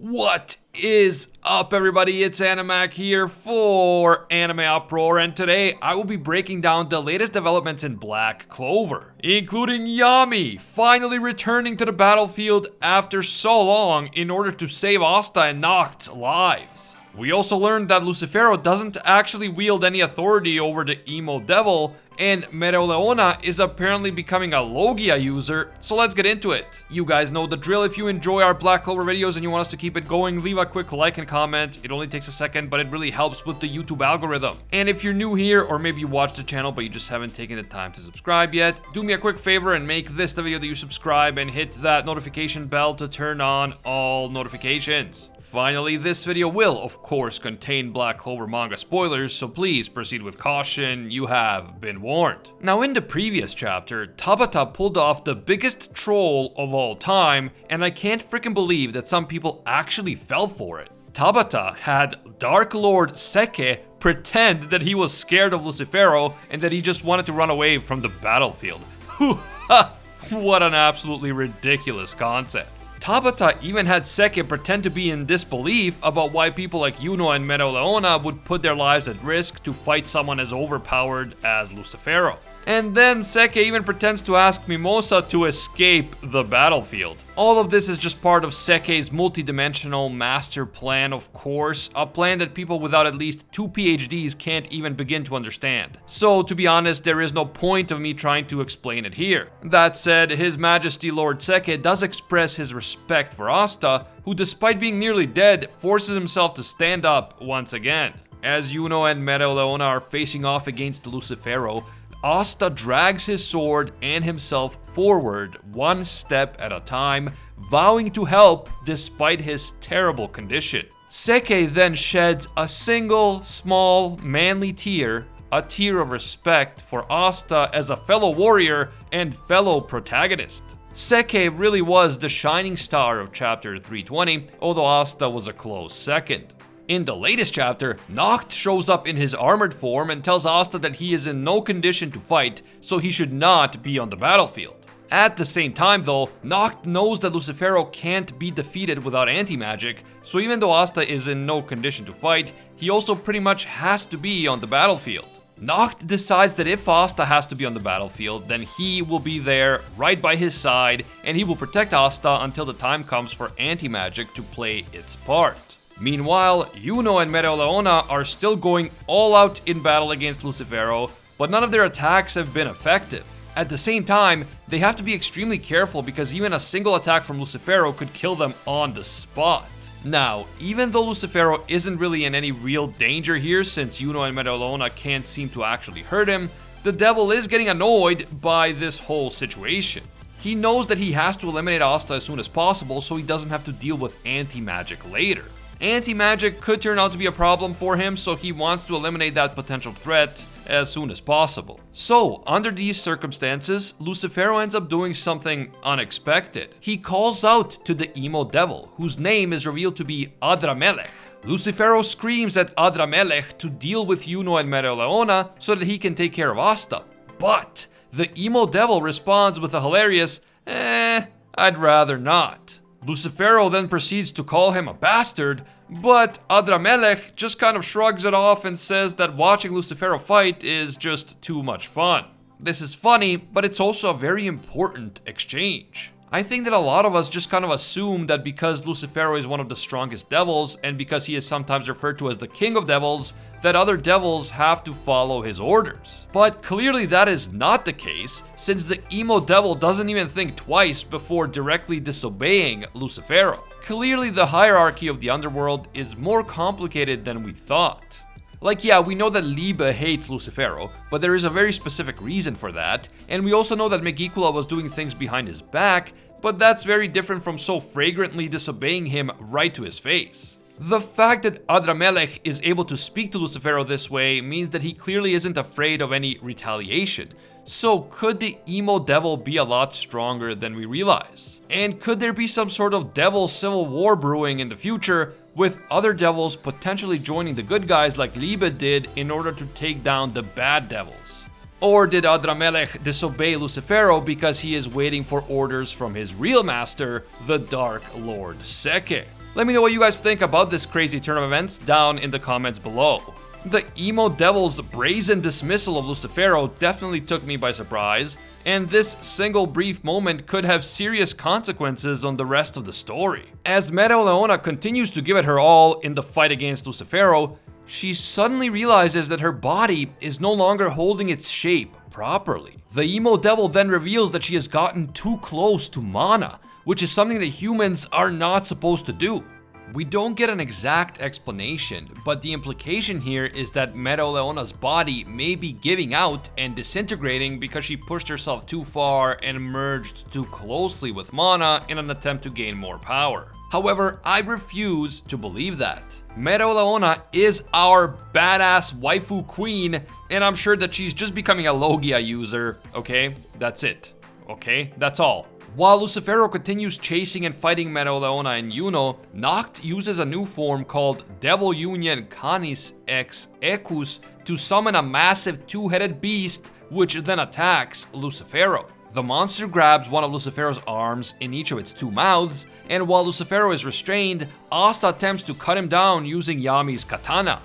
What is up, everybody? It's Animac here for AnimeUproar, and today I will be breaking down the latest developments in Black Clover, including Yami finally returning to the battlefield after so long in order to save Asta and Noct's lives. We also learned that Lucifero doesn't actually wield any authority over the emo devil, and Mereoleona is apparently becoming a Logia user, so let's get into it. You guys know the drill. If you enjoy our Black Clover videos and you want us to keep it going, leave a quick like and comment. It only takes a second, but it really helps with the YouTube algorithm. And if you're new here, or maybe you watch the channel but you just haven't taken the time to subscribe yet, do me a quick favor and make this the video that you subscribe and hit that notification bell to turn on all notifications. Finally, this video will, of course, contain Black Clover manga spoilers, so please proceed with caution. You have been warned. Now, in the previous chapter, Tabata pulled off the biggest troll of all time, and I can't freaking believe that some people actually fell for it. Tabata had Dark Lord Seke pretend that he was scared of Lucifero and that he just wanted to run away from the battlefield. What an absolutely ridiculous concept. Tabata even had Seke pretend to be in disbelief about why people like Yuno and Mereoleona would put their lives at risk to fight someone as overpowered as Lucifero. And then Seke even pretends to ask Mimosa to escape the battlefield. All of this is just part of Seke's multidimensional master plan, of course, a plan that people without at least 2 PhDs can't even begin to understand. So, to be honest, there is no point of me trying to explain it here. That said, His Majesty Lord Seke does express his respect for Asta, who despite being nearly dead, forces himself to stand up once again. As Yuno and Mereoleona are facing off against Lucifero, Asta drags his sword and himself forward one step at a time, vowing to help despite his terrible condition. Seke then sheds a single, small, manly tear, a tear of respect for Asta as a fellow warrior and fellow protagonist. Seke really was the shining star of chapter 320, although Asta was a close second. In the latest chapter, Noct shows up in his armored form and tells Asta that he is in no condition to fight, so he should not be on the battlefield. At the same time though, Noct knows that Lucifero can't be defeated without anti-magic, so even though Asta is in no condition to fight, he also pretty much has to be on the battlefield. Noct decides that if Asta has to be on the battlefield, then he will be there right by his side, and he will protect Asta until the time comes for anti-magic to play its part. Meanwhile, Yuno and Mereoleona are still going all out in battle against Lucifero, but none of their attacks have been effective. At the same time, they have to be extremely careful because even a single attack from Lucifero could kill them on the spot. Now, even though Lucifero isn't really in any real danger here since Yuno and Mereoleona can't seem to actually hurt him, the devil is getting annoyed by this whole situation. He knows that he has to eliminate Asta as soon as possible so he doesn't have to deal with anti-magic later. Anti-magic could turn out to be a problem for him, so he wants to eliminate that potential threat as soon as possible. So, under these circumstances, Lucifero ends up doing something unexpected. He calls out to the emo devil, whose name is revealed to be Adramelech. Lucifero screams at Adramelech to deal with Yuno and Mereoleona so that he can take care of Asta. But the emo devil responds with a hilarious, I'd rather not. Lucifero then proceeds to call him a bastard, but Adramelech just kind of shrugs it off and says that watching Lucifero fight is just too much fun. This is funny, but it's also a very important exchange. I think that a lot of us just kind of assume that because Lucifero is one of the strongest devils, and because he is sometimes referred to as the king of devils, that other devils have to follow his orders. But clearly that is not the case, since the emo devil doesn't even think twice before directly disobeying Lucifero. Clearly the hierarchy of the underworld is more complicated than we thought. Like, yeah, we know that Liebe hates Lucifero, but there is a very specific reason for that, and we also know that Megicula was doing things behind his back, but that's very different from so flagrantly disobeying him right to his face. The fact that Adramelech is able to speak to Lucifero this way means that he clearly isn't afraid of any retaliation. So could the emo devil be a lot stronger than we realize? And could there be some sort of devil civil war brewing in the future, with other devils potentially joining the good guys like Liebe did in order to take down the bad devils? Or did Adramelech disobey Lucifero because he is waiting for orders from his real master, the Dark Lord Seke? Let me know what you guys think about this crazy turn of events down in the comments below. The emo devil's brazen dismissal of Lucifero definitely took me by surprise, and this single brief moment could have serious consequences on the rest of the story. As Mereoleona continues to give it her all in the fight against Lucifero, she suddenly realizes that her body is no longer holding its shape properly. The emo devil then reveals that she has gotten too close to Mana, which is something that humans are not supposed to do. We don't get an exact explanation, but the implication here is that Mereoleona's body may be giving out and disintegrating because she pushed herself too far and merged too closely with Mana in an attempt to gain more power. However, I refuse to believe that. Mereoleona is our badass waifu queen, and I'm sure that she's just becoming a Logia user, okay? That's it, okay? That's all. While Lucifero continues chasing and fighting Mereoleona and Yuno, Nacht uses a new form called Devil Union Canis Ex Ecus to summon a massive two-headed beast, which then attacks Lucifero. The monster grabs one of Lucifero's arms in each of its two mouths, and while Lucifero is restrained, Asta attempts to cut him down using Yami's katana.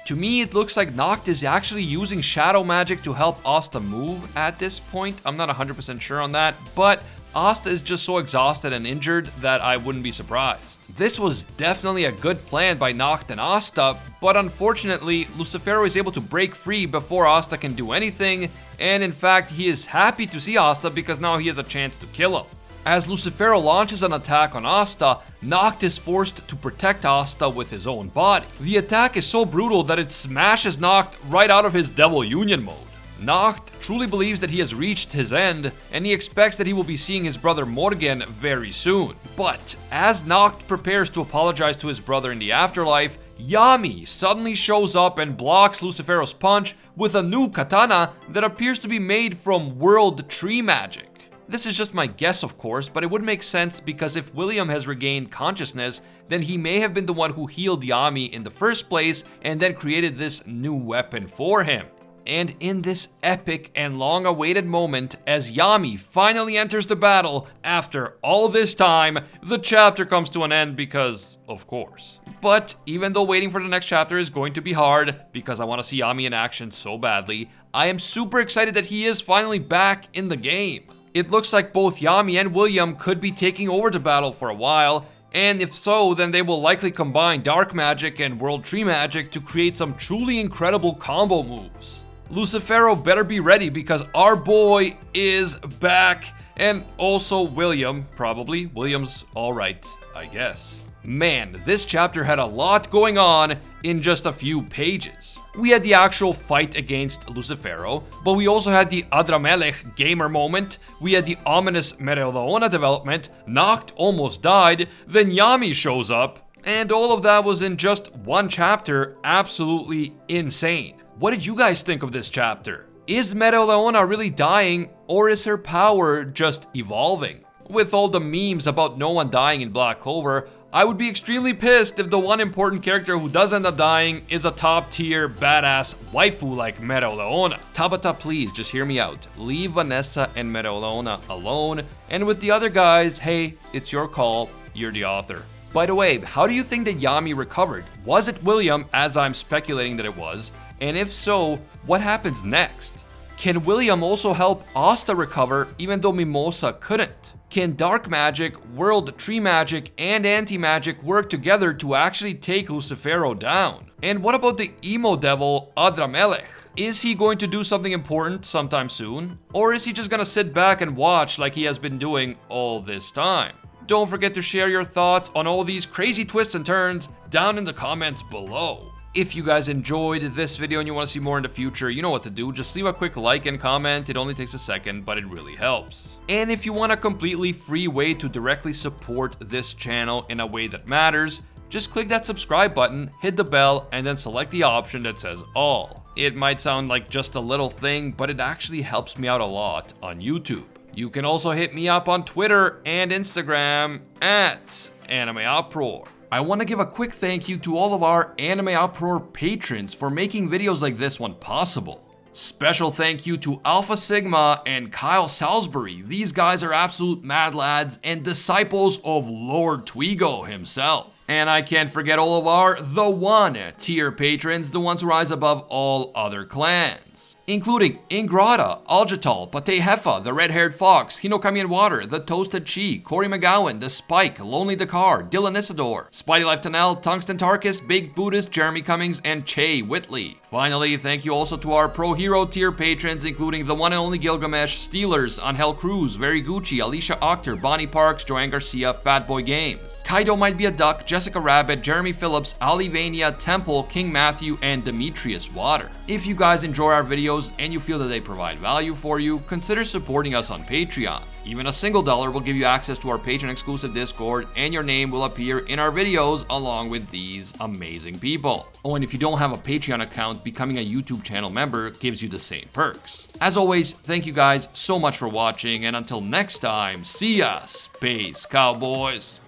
To me, it looks like Nacht is actually using shadow magic to help Asta move at this point. I'm not 100% sure on that, but Asta is just so exhausted and injured that I wouldn't be surprised. This was definitely a good plan by Nacht and Asta, but unfortunately, Lucifero is able to break free before Asta can do anything, and in fact, he is happy to see Asta because now he has a chance to kill him. As Lucifero launches an attack on Asta, Nacht is forced to protect Asta with his own body. The attack is so brutal that it smashes Nacht right out of his Devil Union mode. Nacht truly believes that he has reached his end, and he expects that he will be seeing his brother Morgan very soon. But as Nacht prepares to apologize to his brother in the afterlife, Yami suddenly shows up and blocks Lucifero's punch with a new katana that appears to be made from world tree magic. This is just my guess, of course, but it would make sense because if William has regained consciousness, then he may have been the one who healed Yami in the first place and then created this new weapon for him. And in this epic and long-awaited moment, as Yami finally enters the battle, after all this time, the chapter comes to an end because, of course. But even though waiting for the next chapter is going to be hard, because I want to see Yami in action so badly, I am super excited that he is finally back in the game. It looks like both Yami and William could be taking over the battle for a while, and if so, then they will likely combine dark magic and world tree magic to create some truly incredible combo moves. Lucifero better be ready because our boy is back, and also William, probably. William's alright, I guess. Man, this chapter had a lot going on in just a few pages. We had the actual fight against Lucifero, but we also had the Adramelech gamer moment, we had the ominous Mereoleona development, Nacht almost died, then Yami shows up, and all of that was in just one chapter. Absolutely insane. What did you guys think of this chapter? Is Mereoleona really dying, or is her power just evolving? With all the memes about no one dying in Black Clover, I would be extremely pissed if the one important character who does end up dying is a top tier badass waifu like Mereoleona. Tabata, please just hear me out. Leave Vanessa and Mereoleona alone, and with the other guys, hey, it's your call, you're the author. By the way, how do you think that Yami recovered? Was it William, as I'm speculating that it was? And if so, what happens next? Can William also help Asta recover even though Mimosa couldn't? Can dark magic, world tree magic, and anti-magic work together to actually take Lucifero down? And what about the emo devil Adramelech? Is he going to do something important sometime soon? Or is he just gonna sit back and watch like he has been doing all this time? Don't forget to share your thoughts on all these crazy twists and turns down in the comments below. If you guys enjoyed this video and you want to see more in the future, you know what to do. Just leave a quick like and comment. It only takes a second, but it really helps. And if you want a completely free way to directly support this channel in a way that matters, just click that subscribe button, hit the bell, and then select the option that says all. It might sound like just a little thing, but it actually helps me out a lot on YouTube. You can also hit me up on Twitter and Instagram at AnimeUproar. I want to give a quick thank you to all of our AnimeUproar patrons for making videos like this one possible. Special thank you to Alpha Sigma and Kyle Salisbury. These guys are absolute mad lads and disciples of Lord Twigo himself. And I can't forget all of our The One tier patrons, the ones who rise above all other clans, including Ingrata, Aljatal, Pate Hefa, the Red-Haired Fox, Hinokami and Water, the Toasted Chi, Corey McGowan, The Spike, Lonely Dakar, Dylan Isidore, Spidey Life Tanel, Tungsten Tarkus, Baked Buddhist, Jeremy Cummings, and Che Whitley. Finally, thank you also to our Pro Hero tier patrons, including the one and only Gilgamesh, Steelers, Angel Cruz, Very Gucci, Alicia Octor, Bonnie Parks, Joanne Garcia, Fatboy Games, Kaido Might Be a Duck, Jessica Rabbit, Jeremy Phillips, Ali Vania, Temple, King Matthew, and Demetrius Water. If you guys enjoy our videos and you feel that they provide value for you, consider supporting us on Patreon. Even a single dollar will give you access to our Patreon exclusive Discord, and your name will appear in our videos along with these amazing people. Oh, and if you don't have a Patreon account, becoming a YouTube channel member gives you the same perks. As always, thank you guys so much for watching, and until next time, see ya, Space Cowboys.